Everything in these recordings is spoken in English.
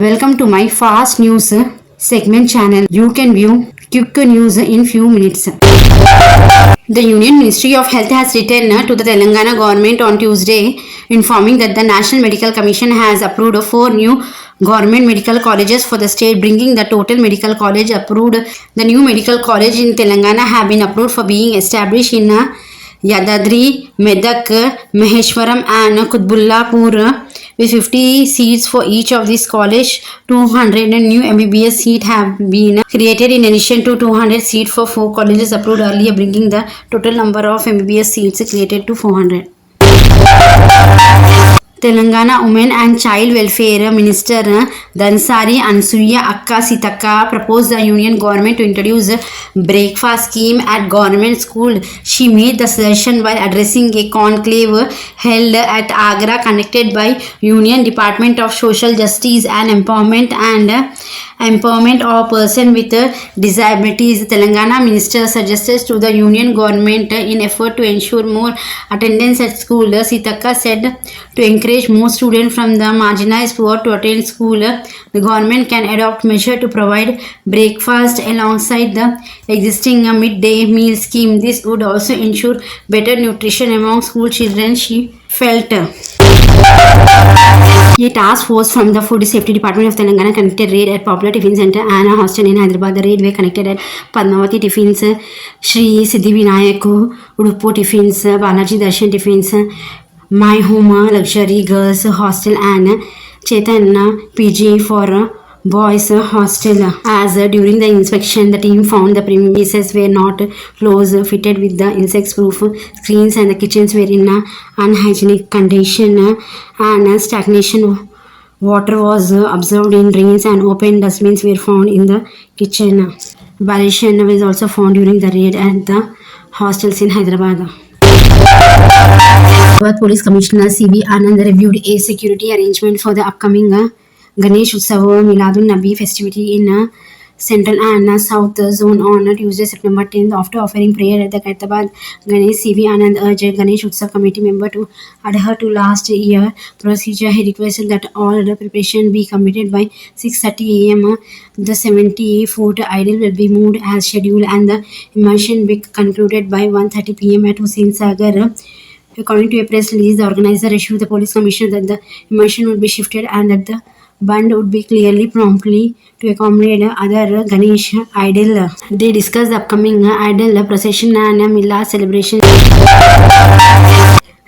Welcome to my fast news segment channel. You can view quick news in few minutes. The Union Ministry of Health has written to the Telangana government on Tuesday informing that the National Medical Commission has approved 4 new government medical colleges for the state, bringing the total medical college approved. The new medical college in Telangana have been approved for being established in Yadadri, Medak, Maheshwaram and Kutbullapur with 50 seats for each of these college. 200 new MBBS seats have been created in addition to 200 seats for 4 colleges approved earlier, bringing the total number of MBBS seats created to 400. Telangana Women and Child Welfare Minister Dansari Ansuya Akka Sitaka proposed the union government to introduce a breakfast scheme at government school. She made the suggestion while addressing a conclave held at Agra conducted by Union Department of Social Justice and Empowerment of Persons with Disabilities. Telangana Minister suggested to the union government in effort to ensure more attendance at school. Sitaka said to encourage more students from the marginalized poor to attend school, the government can adopt measures to provide breakfast alongside the existing midday meal scheme. This would also ensure better nutrition among school children, she felt. A task force from the Food Safety Department of Telangana conducted raid at Popular Tiffin Center and a hostel in Hyderabad. The raid were connected at Padmavati Tiffins, Shri Siddhivinayak, Udupu Tiffins, Balaji Darshan Tiffins, My Home Luxury Girls Hostel and Chaitanya PG for Boys Hostel. As during the inspection, the team found the premises were not closed, fitted with the insect-proof screens, and the kitchens were in unhygienic condition and stagnation. Water was observed in drains and open dustbins were found in the kitchen. Violation was also found during the raid at the hostels in Hyderabad. Police Commissioner C.V. Anand reviewed a security arrangement for the upcoming Ganesh Utsav Miladun Nabi festivity in Central and South Zone on Tuesday, September 10th. After offering prayer at the Kaitabad Ganesh, C.V. Anand urged Ganesh Utsav committee member to adhere to last year procedure. He requested that all the preparation be completed by 6:30 am. The 70-foot idol will be moved as scheduled and the immersion be concluded by 1:30 pm at Hussain Sagar. According to a press release, the organizer issued the police commissioner that the immersion would be shifted and that the band would be clearly promptly to accommodate other Ganesh idol. They discussed the upcoming idol procession and Mila celebration.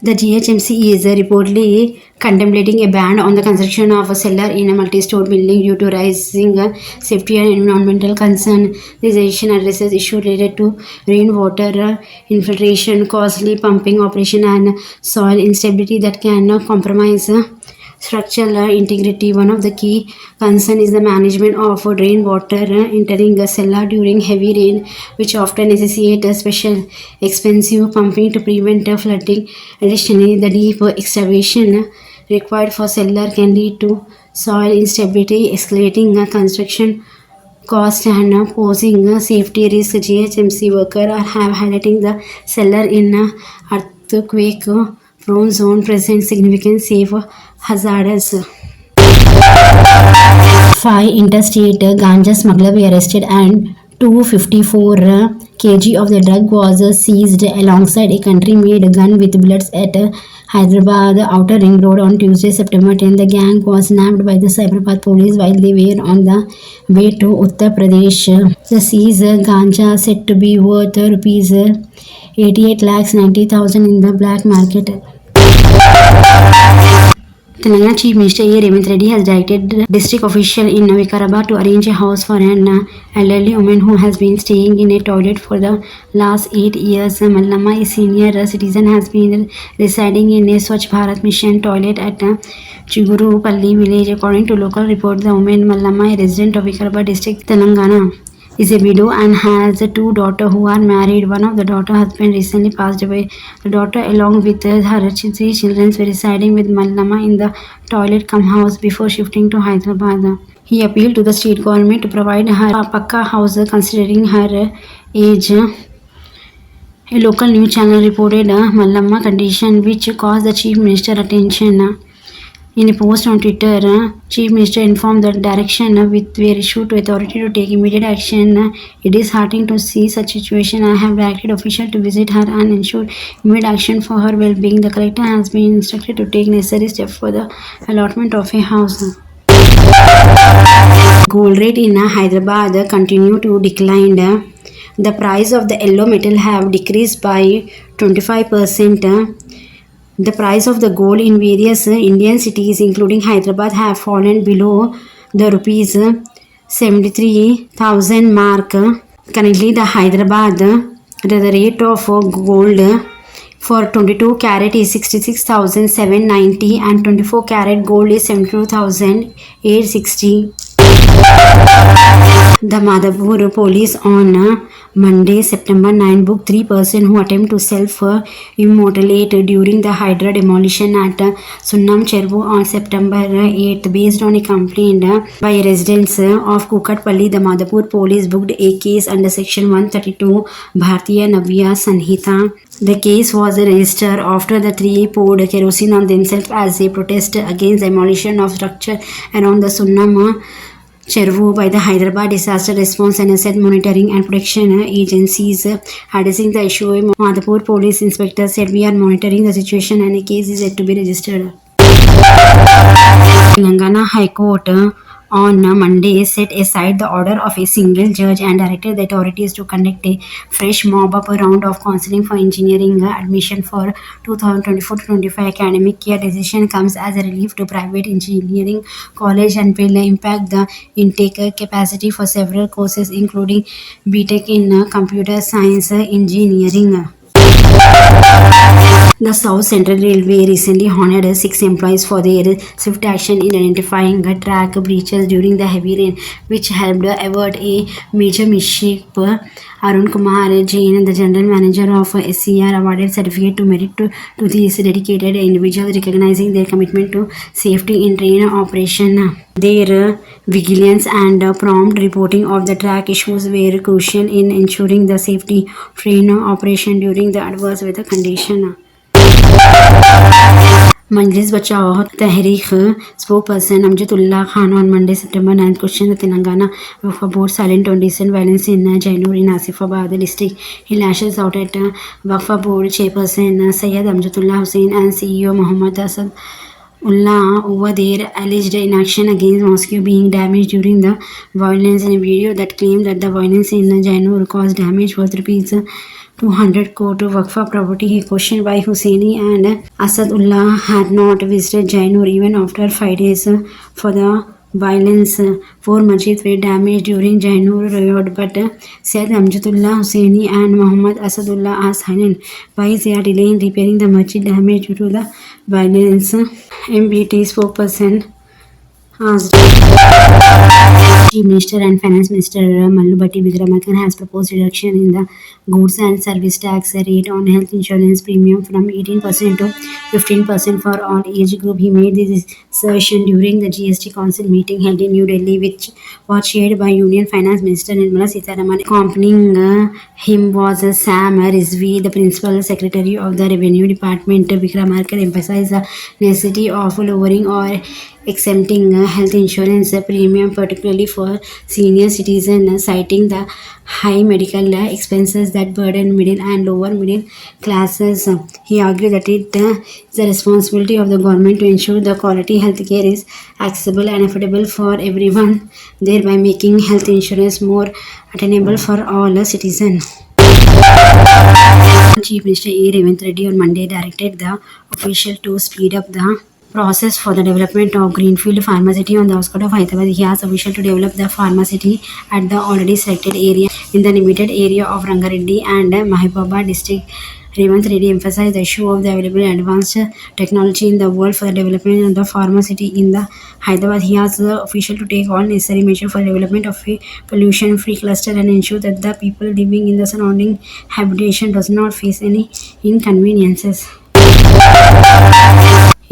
The GHMC is reportedly contemplating a ban on the construction of a cellar in a multi-story building due to rising safety and environmental concern. This decision addresses issues related to rainwater infiltration, costly pumping operation, and soil instability that can compromise structural integrity. One of the key concerns is the management of rainwater entering a cellar during heavy rain, which often necessitates special expensive pumping to prevent flooding. Additionally, the deep excavation required for cellar can lead to soil instability, escalating construction cost and posing safety risk. GHMC workers have highlighting the cellar in earthquake prone zone presents significant safe hazards. 5 interstate ganja smugglers were arrested and 254 kg of the drug was seized alongside a country-made gun with bullets at Hyderabad Outer Ring Road on Tuesday, September 10. The gang was nabbed by the Cyberpath police while they were on the way to Uttar Pradesh. The seized ganja said to be worth rupees 88,90,000 in the black market. Telangana Chief Minister A. Revanth Reddy has directed district official in Vikarabad to arrange a house for an elderly woman who has been staying in a toilet for the last 8 years. Mallamma, a senior citizen, has been residing in a Swachh Bharat Mission toilet at Chigurupalli village. According to local report, the woman Mallamma, a resident of Vikarabad district, Telangana, is a widow and has 2 daughters who are married. One of the daughter's husband recently passed away. The daughter, along with her 3 children, were residing with Mallamma in the toilet cum house before shifting to Hyderabad. He appealed to the state government to provide her a Pakka house considering her age. A local news channel reported Mallamma's condition, which caused the chief minister's attention. In a post on Twitter, Chief Minister informed that direction with were issued to authority to take immediate action. It is heartening to see such situation. I have directed official to visit her and ensure immediate action for her well-being. The collector has been instructed to take necessary steps for the allotment of a house. Gold rate in Hyderabad continue to decline. The price of the yellow metal have decreased by 25%. The price of the gold in various Indian cities, including Hyderabad, have fallen below the rupees 73,000 mark. Currently, the Hyderabad, the rate of gold for 22 carat is 66,790 and 24 carat gold is 72,860. The Madhapur police on Monday, September 9, booked 3 persons who attempt to self-immolate during the Hydra demolition at Sunnam Chervu on September 8. Based on a complaint by residents of Kukatpalli, the Madhapur police booked a case under Section 132 Bharatiya Navya Sanhita. The case was registered after the three poured kerosene on themselves as they protest against demolition of structure around the Sunnam Chervu by the Hyderabad Disaster Response and Asset Monitoring and Protection agencies. Addressing the issue, Madhapur Police Inspector said, "We are monitoring the situation and a case is yet to be registered." Telangana High Court on Monday set aside the order of a single judge and directed the authorities to conduct a fresh mob-up round of counselling for engineering admission for 2024-25 academic year. Decision comes as a relief to private engineering college and will impact the intake capacity for several courses, including BTech in computer science engineering. The South Central Railway recently honored 6 employees for their swift action in identifying track breaches during the heavy rain, which helped avert a major mischief. Arun Kumar Jain, the General Manager of SCR, awarded certificate to merit to these dedicated individuals, recognizing their commitment to safety in train operation. Their vigilance and prompt reporting of the track issues were crucial in ensuring the safety of train operation during the adverse weather condition. Majlis Bachao Tehreek spokesperson Amjadullah Khan on Monday, September 9th questioned the Telangana Waqf Board silent on recent violence in Jainur in Asifabad district. He lashes out at Waqf Board chairperson Syed Amjadullah Hussain and CEO Muhammad Asad Ullah over their alleged inaction against mosque being damaged during the violence. In a video that claimed that the violence in Jainur caused damage worth rupees 200 crore to Waqf property, he questioned why Hussaini and Asadullah had not visited Jainur even after 5 days for the violence. 4 masjids were damaged during Jainur riot, but said Amjadullah Hussaini and Muhammad Asadullah are silent. Why they are delaying repairing the masjid damaged due to the violence? MBT spokesperson asked. Chief Minister and Finance Minister Mallu Bhatti Vikramarka has proposed reduction in the goods and service tax rate on health insurance premium from 18% to 15% for all age group. He made this assertion during the GST Council meeting held in New Delhi, which was chaired by Union Finance Minister Nirmala Sitharaman. Accompanying him was Sam Rizvi, the Principal Secretary of the Revenue Department. Vikramarka emphasized the necessity of lowering or exempting health insurance premium, particularly for senior citizens, citing the high medical expenses that burden middle and lower middle classes. He argued that it is the responsibility of the government to ensure the quality health care is accessible and affordable for everyone, thereby making health insurance more attainable for all citizens. Chief Minister A. Revant Reddy on Monday directed the official to speed up the process for the development of Greenfield Pharmacity on the outskirts of Hyderabad. He asked officials to develop the pharmacity at the already selected area in the limited area of Rangareddy and Mahbubabad district. Revant Reddy emphasized the issue of the available advanced technology in the world for the development of the pharmacity in the Hyderabad. He asked the official to take all necessary measures for the development of a pollution-free cluster and ensure that the people living in the surrounding habitation does not face any inconveniences.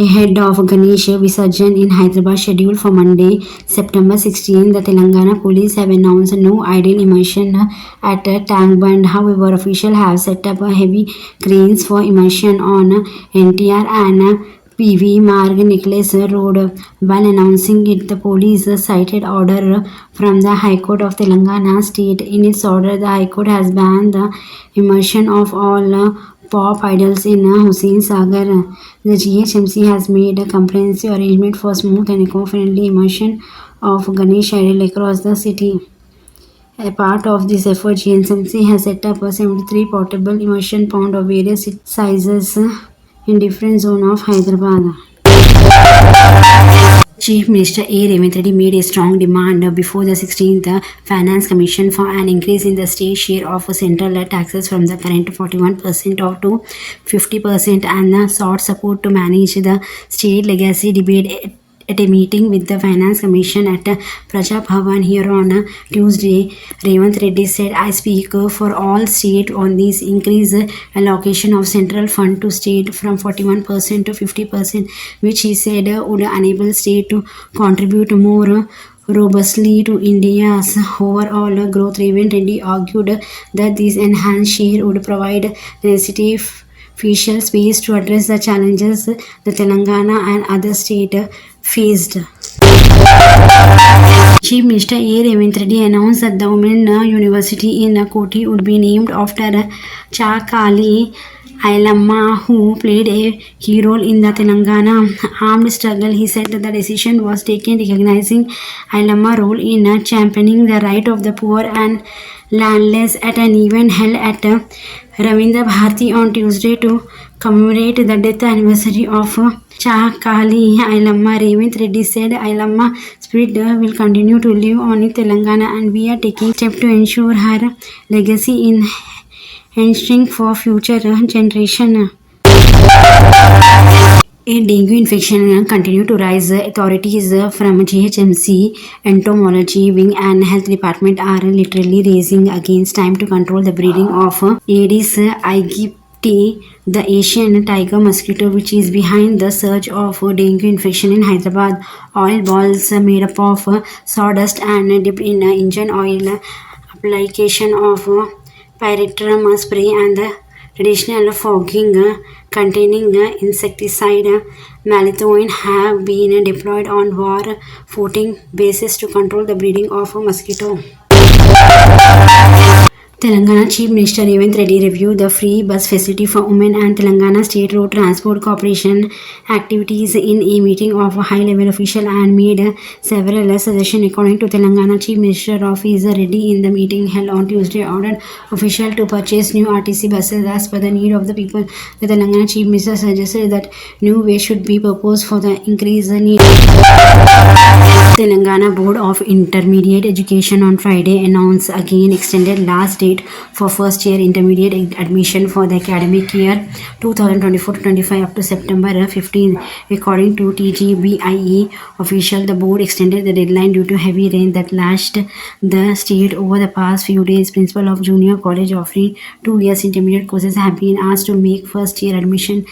Ahead of Ganesh Visarjan in Hyderabad scheduled for Monday, September 16, the Telangana police have announced no idle immersion at Tank Band. However, officials have set up heavy cranes for immersion on NTR and PV Marg Nicholas Road. While announcing it, the police cited order from the High Court of Telangana state. In its order, the High Court has banned the immersion of all pop idols in Hussain Sagar. The GHMC has made a comprehensive arrangement for smooth and eco-friendly immersion of Ganesh idol across the city. A part of this effort, GNCMC has set up a 73 portable immersion pond of various sizes in different zones of Hyderabad. Chief Minister A. Revanth Reddy made a strong demand before the 16th Finance Commission for an increase in the state share of central taxes from the current 41% to 50% and sought support to manage the state legacy debate at a meeting with the Finance Commission at Praja Bhavan here on Tuesday. Revanth Reddy said, I speak for all state on this increased allocation of central fund to state from 41% to 50%, which he said would enable state to contribute more robustly to India's overall growth. Revanth Reddy argued that this enhanced share would provide the necessary fiscal space to address the challenges the Telangana and other states faced. Chief Minister A. Revanth Reddy announced that the Women University in Koti would be named after Chakali Ailamma, who played a key role in the Telangana armed struggle. He said that the decision was taken recognizing Ailamma's role in championing the right of the poor and landless at an event held at Ravindra Bharati on Tuesday to commemorate the death anniversary of Chakali Ailamma. Revanth Reddy said Ailamma's spirit will continue to live on in Telangana and we are taking steps to ensure her legacy in ensuring for future generation. A dengue infection continue to rise. Authorities from GHMC, Entomology Wing and Health Department are literally racing against time to control the breeding of Aedes aegypti, the Asian tiger mosquito, which is behind the surge of dengue infection in Hyderabad. Oil balls made up of sawdust and dipped in engine oil, application of pyrethrum spray and the traditional fogging containing insecticide malathion have been deployed on war-footing basis to control the breeding of mosquito. Telangana Chief Minister Revanth Reddy reviewed the free bus facility for women and Telangana State Road Transport Corporation activities in a meeting of a high-level official and made several suggestions. According to Telangana Chief Minister Office Reddy, in the meeting held on Tuesday, ordered official to purchase new RTC buses as per the need of the people. The Telangana Chief Minister suggested that new ways should be proposed for the increased need. Telangana Board of Intermediate Education on Friday announced again extended last date for first year intermediate admission for the academic year 2024-25 up to September 15. According to TGBIE official, the board extended the deadline due to heavy rain that lashed the state over the past few days. Principal of junior college offering 2 years intermediate courses have been asked to make first year admission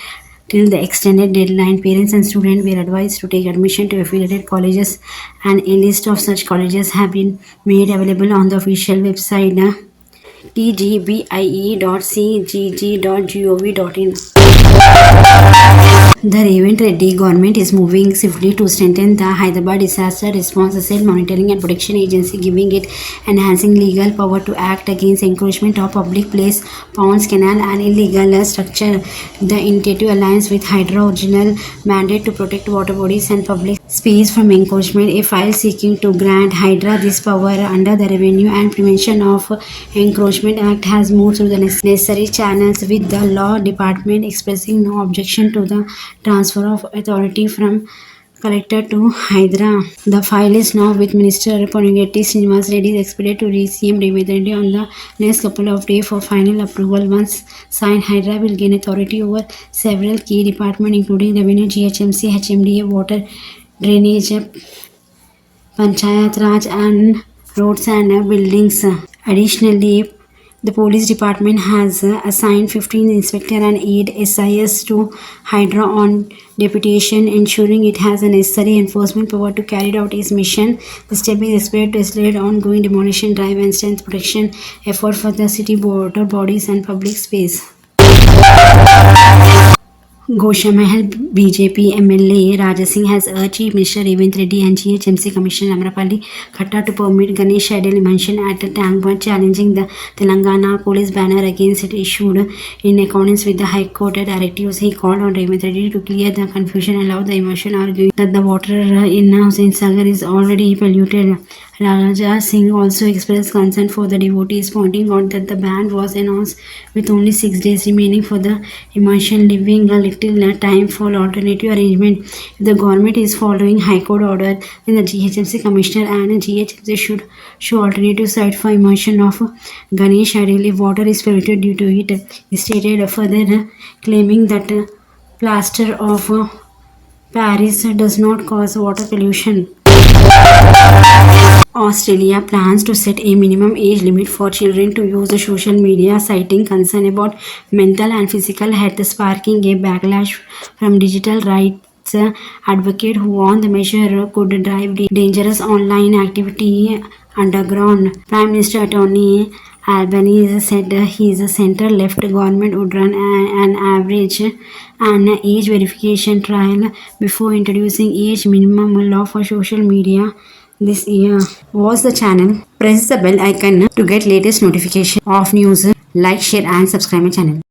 till the extended deadline. Parents and students were advised to take admission to affiliated colleges and a list of such colleges have been made available on the official website tgбie.cgg.gov.in. The Revanth Reddy government is moving swiftly to strengthen the Hyderabad Disaster Response Asset Monitoring and Protection Agency, giving it enhancing legal power to act against encroachment of public place, ponds, canal and illegal structure. The initiative aligns with Hydra original mandate to protect water bodies and public space from encroachment. A file seeking to grant Hydra this power under the Revenue and Prevention of Encroachment Act has moved through the necessary channels, with the Law Department expressing no objection to the transfer of authority from Collector to Hydra. The file is now with Minister Ponigeti Srinivas Reddy, expected to reach CM Revanth Reddy on the next couple of days for final approval. Once signed, Hydra will gain authority over several key departments including Revenue, GHMC, HMDA, Water, Drainage, Panchayat Raj and Roads and Buildings. Additionally, the police department has assigned 15 inspector and 8 SIS to Hydra on deputation, ensuring it has the necessary enforcement power to carry out its mission. The step is expected to accelerate ongoing demolition drive and strength protection effort for the city water bodies and public space. Goshamahal BJP MLA Rajasingh has urged Chief Minister Revant Reddy and GHMC Commissioner Amrapali Khatta to permit Ganesh idol immersion at the tank bar, challenging the Telangana police banner against it issued in accordance with the High Court directives. He called on Revant Reddy to clear the confusion and allow the immersion, arguing that the water in Hussain Sagar is already polluted. Raja Singh also expressed concern for the devotees, pointing out that the ban was announced with only 6 days remaining for the immersion, leaving a little time for alternative arrangement. If the government is following High Court order, then the GHMC Commissioner and GHMC should show alternative site for immersion of Ganesh idol if water is polluted due to it. He stated further, claiming that plaster of Paris does not cause water pollution. Australia plans to set a minimum age limit for children to use the social media, citing concern about mental and physical health, sparking a backlash from digital rights advocates who warn the measure could drive dangerous online activity underground. Prime Minister Tony Albanese said his centre-left government would run an average and age verification trial before introducing age minimum law for social media this year. Was the channel. Press the bell icon to get latest notification of news. Like, share and subscribe my channel.